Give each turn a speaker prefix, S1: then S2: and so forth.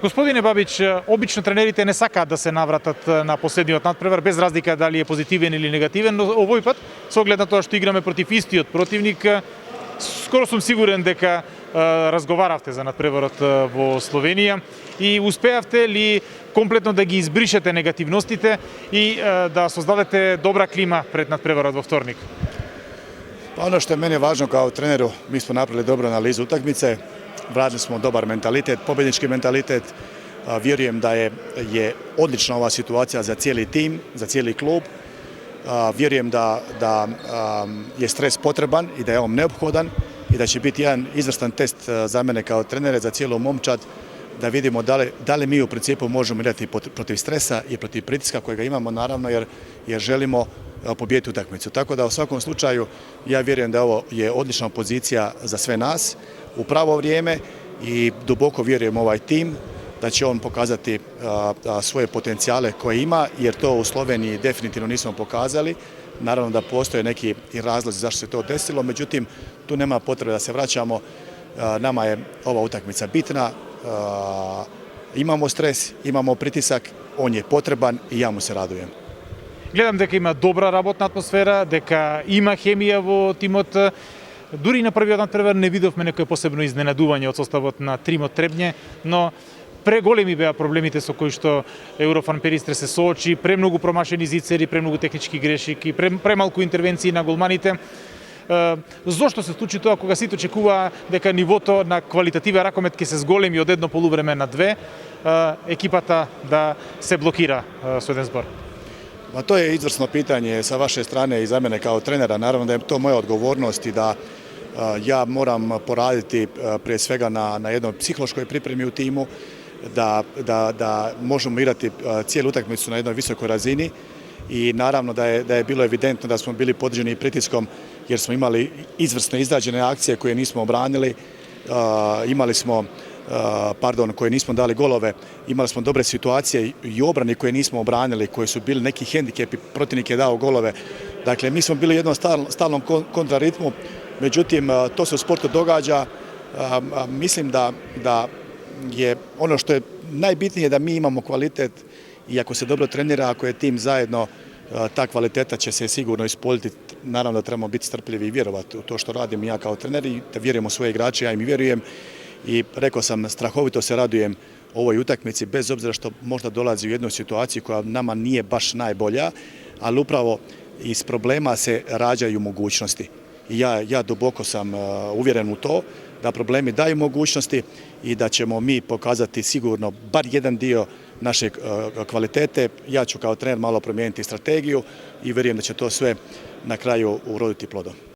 S1: Господине Бабич, обично тренерите не сакаат да се навратат на последниот надпревар, без разлика дали е позитивен или негативен, но овој пат, со оглед на тоа што играме против истиот противник, скоро сум сигурен дека разговаравте за надпреварот во Словенија и успеавте ли комплетно да ги избришете негативностите и да создадете добра клима пред надпреварот во вторник?
S2: Ono što je meni važno kao treneru, mi smo napravili dobru analizu utakmice, vratili smo dobar mentalitet, pobjednički mentalitet. Vjerujem da je odlična ova situacija za cijeli tim, za cijeli klub. Vjerujem da je stres potreban i da je on neophodan i da će biti jedan izvrstan test za mene kao trenere, za cijelu momčad, da vidimo da li mi u principu možemo igrati protiv stresa i protiv pritiska kojega imamo, naravno, jer želimo pobijediti utakmicu. Tako da u svakom slučaju ja vjerujem da ovo je odlična pozicija za sve nas u pravo vrijeme i duboko vjerujem ovaj tim da će on pokazati svoje potencijale koje ima, jer to u Sloveniji definitivno nismo pokazali. Naravno da postoje neki i razlozi zašto se to desilo, međutim tu nema potrebe da se vraćamo. Nama je ova utakmica bitna, imamo stres, imamo pritisak, on je potreban i ja mu se radujem.
S1: Гледам дека има добра работна атмосфера, дека има хемија во тимот. Дури на првиот надпревар не видовме некој посебно изненадување од составот на тримот Требње, но преголеми беа проблемите со кои што Еврофан Перистре се соочи, премногу промашени зицери, премногу технички грешки, премалку интервенции на голманите. Зошто се случи тоа кога сите очекуваа дека нивото на квалитативен ракомет ќе се зголеми од едно полувреме на две, екипата да се блокира со еден збор?
S2: To je izvrsno pitanje sa vaše strane i za mene kao trenera. Naravno da je to moja odgovornost i da ja moram poraditi prije svega na jednoj psihološkoj pripremi u timu, da možemo igrati cijelu utakmicu na jednoj visokoj razini i naravno da je bilo evidentno da smo bili podređeni pritiskom jer smo imali izvrsno izrađene akcije koje nismo obranili, imali smo koje nismo dali golove, imali smo dobre situacije i obrani koje nismo obranili, koji su bili neki hendikepi, protivnik je dao golove. Dakle, mi smo bili u jednom stalnom kontraritmu, međutim, to se u sportu događa. Mislim da je ono što je najbitnije da mi imamo kvalitet i ako se dobro trenira, ako je tim zajedno, ta kvaliteta će se sigurno ispoljiti. Naravno da trebamo biti strpljivi i vjerovati u to što radim ja kao trener i da vjerujemo u svoje igrače, ja im vjerujem. I rekao sam, strahovito se radujem ovoj utakmici, bez obzira što možda dolazi u jednu situaciju koja nama nije baš najbolja, ali upravo iz problema se rađaju mogućnosti. I ja duboko sam uvjeren u to da problemi daju mogućnosti i da ćemo mi pokazati sigurno bar jedan dio naše kvalitete. Ja ću kao trener malo promijeniti strategiju i vjerujem da će to sve na kraju uroditi plodom.